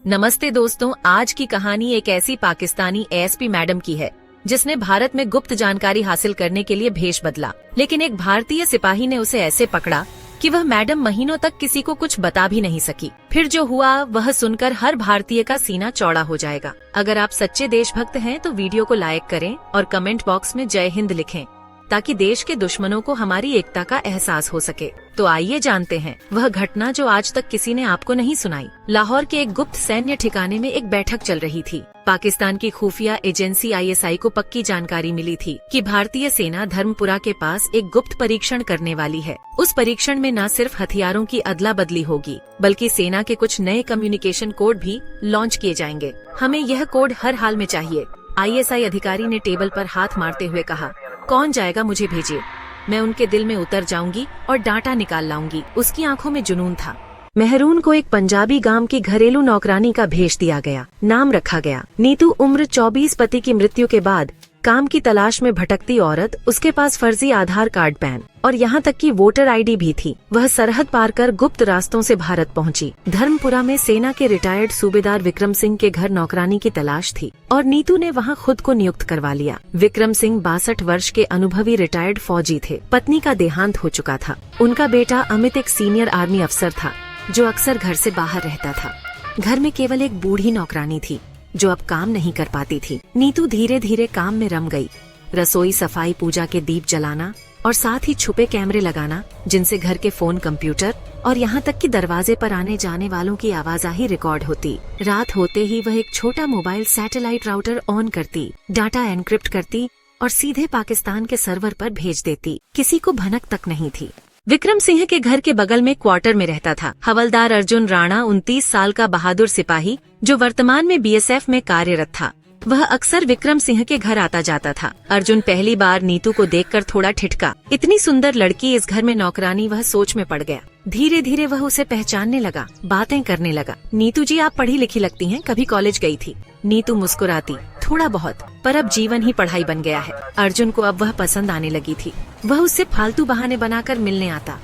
नमस्ते दोस्तों, आज की कहानी एक ऐसी पाकिस्तानी एएसपी मैडम की है जिसने भारत में गुप्त जानकारी हासिल करने के लिए भेष बदला, लेकिन एक भारतीय सिपाही ने उसे ऐसे पकड़ा कि वह मैडम महीनों तक किसी को कुछ बता भी नहीं सकी। फिर जो हुआ वह सुनकर हर भारतीय का सीना चौड़ा हो जाएगा। अगर आप सच्चे देशभक्त हैं तो वीडियो को लाइक करें और कमेंट बॉक्स में जय हिंद लिखें ताकि देश के दुश्मनों को हमारी एकता का एहसास हो सके। तो आइए जानते हैं वह घटना जो आज तक किसी ने आपको नहीं सुनाई। लाहौर के एक गुप्त सैन्य ठिकाने में एक बैठक चल रही थी। पाकिस्तान की खुफिया एजेंसी ISI को पक्की जानकारी मिली थी कि भारतीय सेना धर्मपुरा के पास एक गुप्त परीक्षण करने वाली है। उस परीक्षण में न सिर्फ हथियारों की अदला बदली होगी बल्कि सेना के कुछ नए कम्युनिकेशन कोड भी लॉन्च किए जाएंगे। हमें यह कोड हर हाल में चाहिए। ISI अधिकारी ने टेबल पर हाथ मारते हुए कहा, कौन जाएगा मुझे भेजिए, मैं उनके दिल में उतर जाऊंगी और डाटा निकाल लाऊंगी। उसकी आंखों में जुनून था। मेहरून को एक पंजाबी गांव की घरेलू नौकरानी का भेष दिया गया। नाम रखा गया नीतू। उम्र 24। पति की मृत्यु के बाद काम की तलाश में भटकती औरत। उसके पास फर्जी आधार कार्ड, पैन और यहाँ तक कि वोटर ID भी थी। वह सरहद पार कर गुप्त रास्तों से भारत पहुंची। धर्मपुरा में सेना के रिटायर्ड सूबेदार विक्रम सिंह के घर नौकरानी की तलाश थी और नीतू ने वहाँ खुद को नियुक्त करवा लिया। विक्रम सिंह 62 वर्ष के अनुभवी रिटायर्ड फौजी थे। पत्नी का देहांत हो चुका था। उनका बेटा अमित एक सीनियर आर्मी अफसर था जो अक्सर घर से बाहर रहता था। घर में केवल एक बूढ़ी नौकरानी थी जो अब काम नहीं कर पाती थी। नीतू धीरे धीरे काम में रम गई। रसोई, सफाई, पूजा के दीप जलाना और साथ ही छुपे कैमरे लगाना जिनसे घर के फोन, कंप्यूटर और यहाँ तक कि दरवाजे पर आने जाने वालों की आवाजाही रिकॉर्ड होती। रात होते ही वह एक छोटा मोबाइल सैटेलाइट राउटर ऑन करती, डाटा एनक्रिप्ट करती और सीधे पाकिस्तान के सर्वर पर भेज देती। किसी को भनक तक नहीं थी। विक्रम सिंह के घर के बगल में क्वार्टर में रहता था हवलदार अर्जुन राणा, 29 साल का बहादुर सिपाही जो वर्तमान में BSF में कार्यरत था। वह अक्सर विक्रम सिंह के घर आता जाता था। अर्जुन पहली बार नीतू को देखकर थोड़ा ठिठका। इतनी सुंदर लड़की इस घर में नौकरानी, वह सोच में पड़ गया। धीरे धीरे वह उसे पहचानने लगा, बातें करने लगा। नीतू जी, आप पढ़ी लिखी लगती हैं, कभी कॉलेज गई थी? नीतू मुस्कुराती, थोड़ा बहुत, पर अब जीवन ही पढ़ाई बन गया है। अर्जुन को अब वह पसंद आने लगी थी। वह उससे फालतू बहाने बनाकर मिलने आता,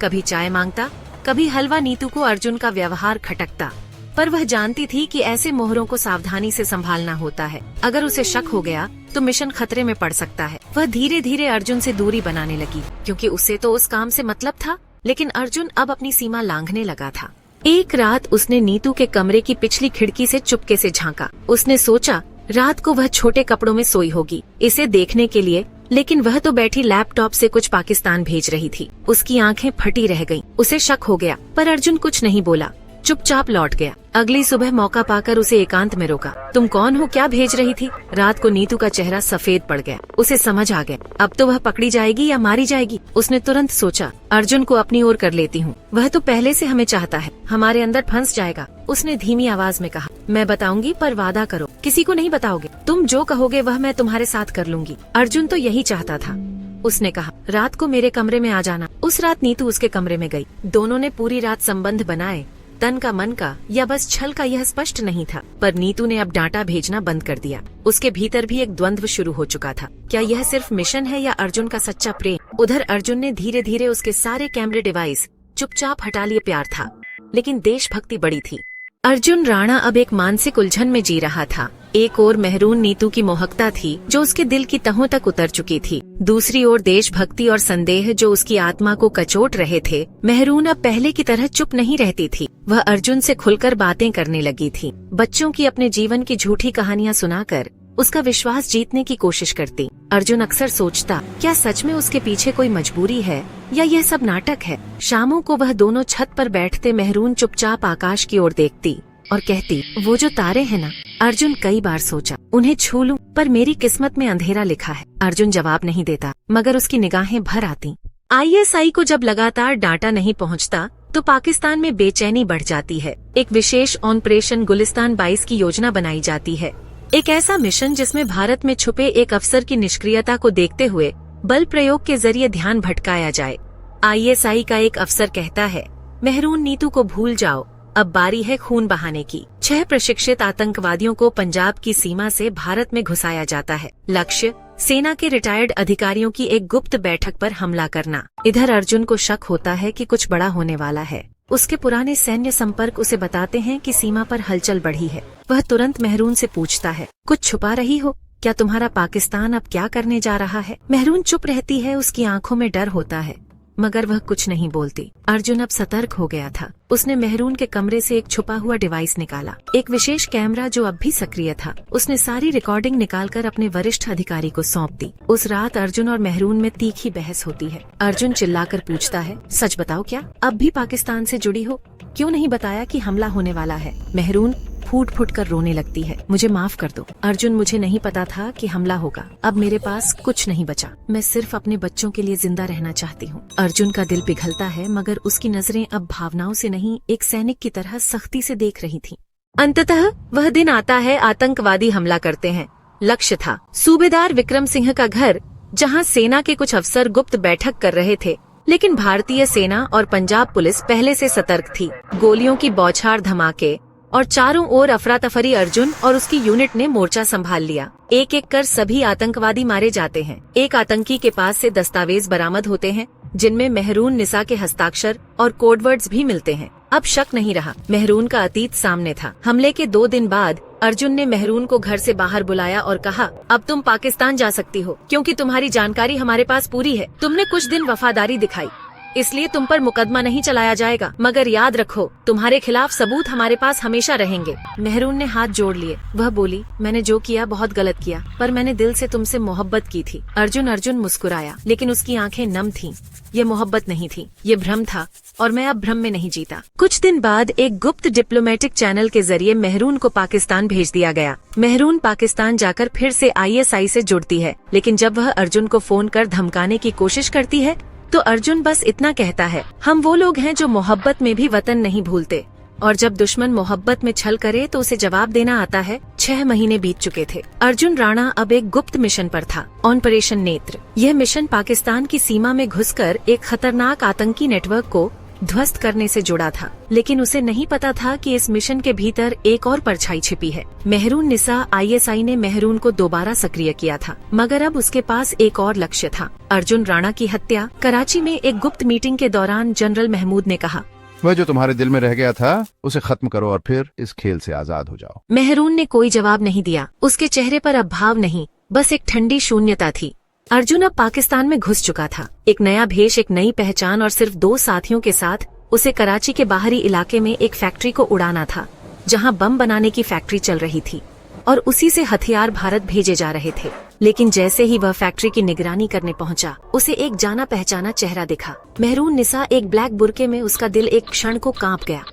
कभी चाय मांगता, कभी हलवा। नीतू को अर्जुन का व्यवहार खटकता, पर वह जानती थी कि ऐसे मोहरों को सावधानी से संभालना होता है। अगर उसे शक हो गया तो मिशन खतरे में पड़ सकता है। वह धीरे धीरे अर्जुन से दूरी बनाने लगी क्योंकि उसे तो उस काम से मतलब था, लेकिन अर्जुन अब अपनी सीमा लांघने लगा था। एक रात उसने नीतू के कमरे की पिछली खिड़की से चुपके से झांका। उसने सोचा रात को वह छोटे कपड़ों में सोई होगी इसे देखने के लिए, लेकिन वह तो बैठी लैपटॉप से कुछ पाकिस्तान भेज रही थी। उसकी आंखें फटी रह गईं। उसे शक हो गया, पर अर्जुन कुछ नहीं बोला, चुपचाप लौट गया। अगली सुबह मौका पाकर उसे एकांत में रोका। तुम कौन हो, क्या भेज रही थी? रात को नीतू का चेहरा सफेद पड़ गया। उसे समझ आ गया अब तो वह पकड़ी जाएगी या मारी जाएगी। उसने तुरंत सोचा, अर्जुन को अपनी ओर कर लेती हूँ, वह तो पहले से हमें चाहता है, हमारे अंदर फंस जाएगा। उसने धीमी आवाज में कहा, मैं बताऊंगी पर वादा करो किसी को नहीं बताओगे। तुम जो कहोगे वह मैं तुम्हारे साथ कर लूंगी। अर्जुन तो यही चाहता था। उसने कहा, रात को मेरे कमरे में आ जाना। उस रात नीतू उसके कमरे में गई। दोनों ने पूरी रात संबंध बनाए, तन का, मन का या बस छल का यह स्पष्ट नहीं था, पर नीतू ने अब डाटा भेजना बंद कर दिया। उसके भीतर भी एक द्वंद्व शुरू हो चुका था। क्या यह सिर्फ मिशन है या अर्जुन का सच्चा प्रेम? उधर अर्जुन ने धीरे धीरे उसके सारे कैमरे डिवाइस चुपचाप हटा लिए। प्यार था लेकिन देशभक्ति बड़ी थी। अर्जुन राणा अब एक मानसिक उलझन में जी रहा था। एक ओर मेहरून नीतू की मोहकता थी जो उसके दिल की तहों तक उतर चुकी थी, दूसरी ओर देशभक्ति और संदेह जो उसकी आत्मा को कचोट रहे थे। मेहरून अब पहले की तरह चुप नहीं रहती थी। वह अर्जुन से खुलकर बातें करने लगी थी। बच्चों की अपने जीवन की झूठी कहानियां सुनाकर उसका विश्वास जीतने की कोशिश करती। अर्जुन अक्सर सोचता, क्या सच में उसके पीछे कोई मजबूरी है या यह सब नाटक है? शामों को वह दोनों छत पर बैठते, मेहरून चुपचाप आकाश की ओर देखती और कहती, वो जो तारे हैं ना। अर्जुन कई बार सोचा, उन्हें छू लूं, पर मेरी किस्मत में अंधेरा लिखा है। अर्जुन जवाब नहीं देता, मगर उसकी निगाहें भर आती। ISI को जब लगातार डाटा नहीं पहुंचता तो पाकिस्तान में बेचैनी बढ़ जाती है। एक विशेष ऑपरेशन गुलिस्तान 22 की योजना बनाई जाती है। एक ऐसा मिशन जिसमें भारत में छुपे एक अफसर की निष्क्रियता को देखते हुए बल प्रयोग के जरिए ध्यान भटकाया जाए। ISI का एक अफसर कहता है, मेहरून नीतू को भूल जाओ, अब बारी है खून बहाने की। 6 प्रशिक्षित आतंकवादियों को पंजाब की सीमा से भारत में घुसाया जाता है। लक्ष्य सेना के रिटायर्ड अधिकारियों की एक गुप्त बैठक पर हमला करना। इधर अर्जुन को शक होता है कि कुछ बड़ा होने वाला है। उसके पुराने सैन्य संपर्क उसे बताते हैं कि सीमा पर हलचल बढ़ी है। वह तुरंत मेहरून से पूछता है, कुछ छुपा रही हो क्या? तुम्हारा पाकिस्तान अब क्या करने जा रहा है? मेहरून चुप रहती है, उसकी आंखों में डर होता है मगर वह कुछ नहीं बोलती। अर्जुन अब सतर्क हो गया था। उसने मेहरून के कमरे से एक छुपा हुआ डिवाइस निकाला, एक विशेष कैमरा जो अब भी सक्रिय था। उसने सारी रिकॉर्डिंग निकालकर अपने वरिष्ठ अधिकारी को सौंप दी। उस रात अर्जुन और मेहरून में तीखी बहस होती है। अर्जुन चिल्लाकर पूछता है, सच बताओ, क्या अब भी पाकिस्तान से जुड़ी हो? क्यों नहीं बताया कि हमला होने वाला है? मेहरून फूट फूट कर रोने लगती है, मुझे माफ कर दो अर्जुन, मुझे नहीं पता था कि हमला होगा। अब मेरे पास कुछ नहीं बचा, मैं सिर्फ अपने बच्चों के लिए जिंदा रहना चाहती हूँ। अर्जुन का दिल पिघलता है मगर उसकी नजरें अब भावनाओं से नहीं, एक सैनिक की तरह सख्ती से देख रही थीं। अंततः वह दिन आता है, आतंकवादी हमला करते हैं। लक्ष्य था सूबेदार विक्रम सिंह का घर, जहाँ सेना के कुछ अफसर गुप्त बैठक कर रहे थे। लेकिन भारतीय सेना और पंजाब पुलिस पहले से सतर्क थी। गोलियों की बौछार, धमाके और चारों ओर अफरा तफरी। अर्जुन और उसकी यूनिट ने मोर्चा संभाल लिया। एक एक कर सभी आतंकवादी मारे जाते हैं। एक आतंकी के पास से दस्तावेज बरामद होते हैं जिनमें मेहरून निसा के हस्ताक्षर और कोडवर्ड्स भी मिलते हैं। अब शक नहीं रहा, मेहरून का अतीत सामने था। हमले के 2 दिन बाद अर्जुन ने मेहरून को घर से बाहर बुलाया और कहा, अब तुम पाकिस्तान जा सकती हो क्योंकि तुम्हारी जानकारी हमारे पास पूरी है। तुमने कुछ दिन वफादारी दिखाई, इसलिए तुम पर मुकदमा नहीं चलाया जाएगा, मगर याद रखो तुम्हारे खिलाफ सबूत हमारे पास हमेशा रहेंगे। मेहरून ने हाथ जोड़ लिए। वह बोली, मैंने जो किया बहुत गलत किया, पर मैंने दिल से तुमसे मोहब्बत की थी। अर्जुन मुस्कुराया, लेकिन उसकी आंखें नम थीं। ये मोहब्बत नहीं थी, ये भ्रम था और मैं अब भ्रम में नहीं जीता। कुछ दिन बाद एक गुप्त डिप्लोमेटिक चैनल के जरिए मेहरून को पाकिस्तान भेज दिया गया। मेहरून पाकिस्तान जाकर फिर से ISI से जुड़ती है, लेकिन जब वह अर्जुन को फोन कर धमकाने की कोशिश करती है तो अर्जुन बस इतना कहता है, हम वो लोग हैं जो मोहब्बत में भी वतन नहीं भूलते। और जब दुश्मन मोहब्बत में छल करे तो उसे जवाब देना आता है। 6 महीने बीत चुके थे। अर्जुन राणा अब एक गुप्त मिशन पर था, ऑपरेशन नेत्र। यह मिशन पाकिस्तान की सीमा में घुसकर एक खतरनाक आतंकी नेटवर्क को ध्वस्त करने से जुड़ा था। लेकिन उसे नहीं पता था कि इस मिशन के भीतर एक और परछाई छिपी है। मेहरून निसा, ISI ने मेहरून को दोबारा सक्रिय किया था, मगर अब उसके पास एक और लक्ष्य था, अर्जुन राणा की हत्या। कराची में एक गुप्त मीटिंग के दौरान जनरल महमूद ने कहा, वह जो तुम्हारे दिल में रह गया था उसे खत्म करो और फिर इस खेल से आजाद हो जाओ। मेहरून ने कोई जवाब नहीं दिया। उसके चेहरे पर अब भाव नहीं, बस एक ठंडी शून्यता थी। अर्जुन अब पाकिस्तान में घुस चुका था, एक नया भेष, एक नई पहचान और सिर्फ 2 साथियों के साथ उसे कराची के बाहरी इलाके में एक फैक्ट्री को उड़ाना था, जहां बम बनाने की फैक्ट्री चल रही थी और उसी से हथियार भारत भेजे जा रहे थे। लेकिन जैसे ही वह फैक्ट्री की निगरानी करने पहुंचा, उसे एक जाना पहचाना चेहरा दिखा। मेहरून निसा एक ब्लैक बुर्के में। उसका दिल एक क्षण को कांप गया,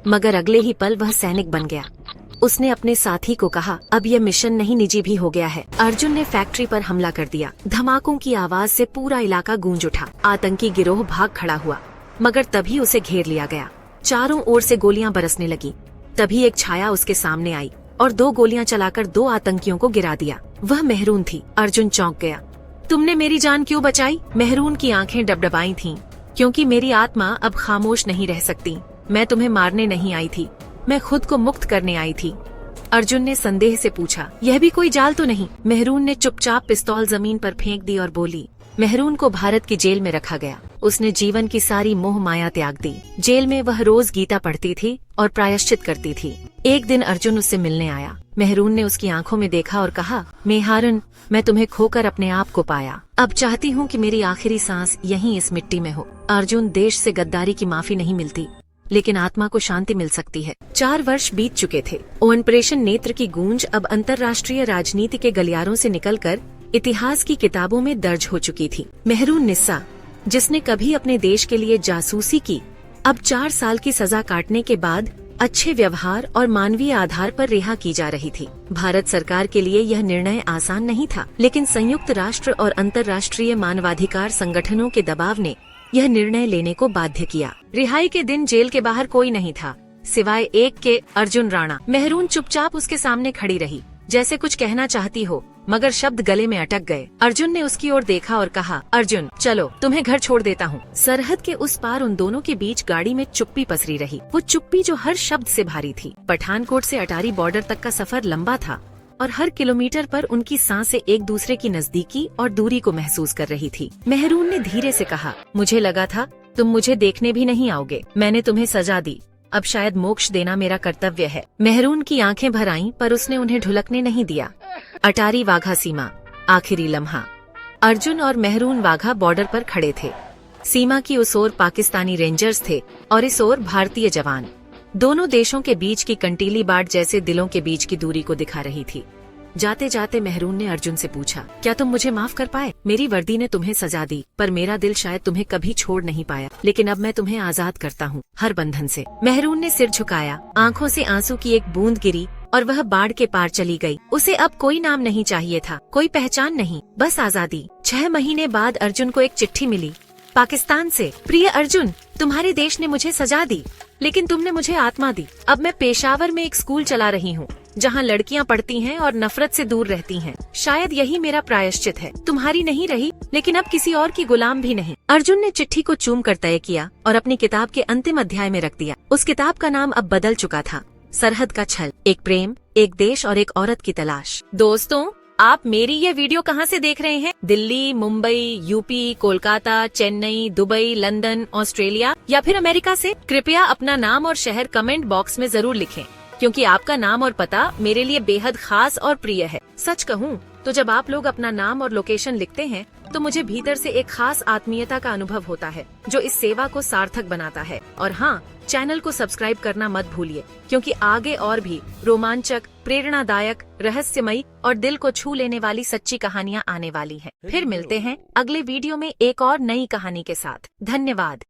मगर अगले ही पल वह सैनिक बन गया। उसने अपने साथी को कहा, अब यह मिशन नहीं, निजी भी हो गया है। अर्जुन ने फैक्ट्री पर हमला कर दिया। धमाकों की आवाज से पूरा इलाका गूंज उठा। आतंकी गिरोह भाग खड़ा हुआ, मगर तभी उसे घेर लिया गया। चारों ओर से गोलियां बरसने लगी। तभी एक छाया उसके सामने आई और 2 गोलियां चलाकर 2 आतंकियों को गिरा दिया। वह मेहरून थी। अर्जुन चौंक गया। तुमने मेरी जान क्यों बचाई? मेहरून की आंखें डबडबाई थीं, क्योंकि मेरी आत्मा अब खामोश नहीं रह सकती। मैं तुम्हें मारने नहीं आई थी, मैं खुद को मुक्त करने आई थी। अर्जुन ने संदेह से पूछा, यह भी कोई जाल तो नहीं? मेहरून ने चुपचाप पिस्तौल जमीन पर फेंक दी और बोली। मेहरून को भारत की जेल में रखा गया। उसने जीवन की सारी मोह माया त्याग दी। जेल में वह रोज गीता पढ़ती थी और प्रायश्चित करती थी। एक दिन अर्जुन उससे मिलने आया। मेहरून ने उसकी आंखों में देखा और कहा, मेहारन, मैं तुम्हें खोकर अपने आप को पाया। अब चाहती हूँ कि मेरी आखिरी सांस यहीं इस मिट्टी में हो। अर्जुन, देश से गद्दारी की माफी नहीं मिलती, लेकिन आत्मा को शांति मिल सकती है। 4 वर्ष बीत चुके थे। ऑपरेशन नेत्र की गूंज अब अंतर्राष्ट्रीय राजनीति के गलियारों से निकलकर इतिहास की किताबों में दर्ज हो चुकी थी। मेहरून निस्सा, जिसने कभी अपने देश के लिए जासूसी की, अब 4 साल की सजा काटने के बाद अच्छे व्यवहार और मानवीय आधार पर रिहा की जा रही थी। भारत सरकार के लिए यह निर्णय आसान नहीं था, लेकिन संयुक्त राष्ट्र और अंतर्राष्ट्रीय मानवाधिकार संगठनों के दबाव ने यह निर्णय लेने को बाध्य किया। रिहाई के दिन जेल के बाहर कोई नहीं था, सिवाय एक के, अर्जुन राणा। मेहरून चुपचाप उसके सामने खड़ी रही, जैसे कुछ कहना चाहती हो, मगर शब्द गले में अटक गए। अर्जुन ने उसकी ओर देखा और कहा, अर्जुन, चलो, तुम्हें घर छोड़ देता हूँ। सरहद के उस पार उन दोनों के बीच गाड़ी में चुप्पी पसरी रही। वो चुप्पी जो हर शब्द से भारी थी। पठानकोट से अटारी बॉर्डर तक का सफर लंबा था और हर किलोमीटर पर उनकी सांसें एक दूसरे की नजदीकी और दूरी को महसूस कर रही थी। मेहरून ने धीरे से कहा, मुझे लगा था तुम मुझे देखने भी नहीं आओगे। मैंने तुम्हें सजा दी, अब शायद मोक्ष देना मेरा कर्तव्य है। मेहरून की आंखें भर आईं, पर उसने उन्हें ढुलकने नहीं दिया। अटारी वाघा सीमा, आखिरी लम्हा। अर्जुन और मेहरून वाघा बॉर्डर पर खड़े थे। सीमा की उस ओर पाकिस्तानी रेंजर्स थे और इस ओर भारतीय जवान। दोनों देशों के बीच की कंटीली बाट जैसे दिलों के बीच की दूरी को दिखा रही थी। जाते जाते मेहरून ने अर्जुन से पूछा, क्या तुम मुझे माफ कर पाए? मेरी वर्दी ने तुम्हें सजा दी, पर मेरा दिल शायद तुम्हें कभी छोड़ नहीं पाया। लेकिन अब मैं तुम्हें आजाद करता हूँ, हर बंधन से। मेहरून ने सिर झुकाया, आंखों से आंसू की एक बूंद गिरी और वह बाढ़ के पार चली गई। उसे अब कोई नाम नहीं चाहिए था, कोई पहचान नहीं, बस आजादी। 6 महीने बाद अर्जुन को एक चिट्ठी मिली पाकिस्तान से। प्रिय अर्जुन, तुम्हारे देश ने मुझे सजा दी, लेकिन तुमने मुझे आत्मा दी। अब मैं पेशावर में एक स्कूल चला रही हूँ, जहाँ लड़कियाँ पढ़ती हैं और नफरत से दूर रहती हैं। शायद यही मेरा प्रायश्चित है। तुम्हारी नहीं रही, लेकिन अब किसी और की गुलाम भी नहीं। अर्जुन ने चिट्ठी को चूम कर तय किया और अपनी किताब के अंतिम अध्याय में रख दिया। उस किताब का नाम अब बदल चुका था, सरहद का छल, एक प्रेम, एक देश और एक औरत की तलाश। दोस्तों, आप मेरी ये वीडियो कहाँ से देख रहे हैं? Delhi, Mumbai, UP, Kolkata, Chennai, Dubai, London, Australia या फिर अमेरिका से? कृपया अपना नाम और शहर कमेंट बॉक्स में जरूर लिखें, क्योंकि आपका नाम और पता मेरे लिए बेहद खास और प्रिय है। सच कहूँ तो जब आप लोग अपना नाम और लोकेशन लिखते हैं तो मुझे भीतर से एक खास आत्मीयता का अनुभव होता है, जो इस सेवा को सार्थक बनाता है। और हाँ, चैनल को सब्सक्राइब करना मत भूलिए, क्योंकि आगे और भी रोमांचक, प्रेरणादायक, रहस्यमयी और दिल को छू लेने वाली सच्ची कहानियाँ आने वाली हैं। फिर मिलते हैं अगले वीडियो में एक और नई कहानी के साथ। धन्यवाद।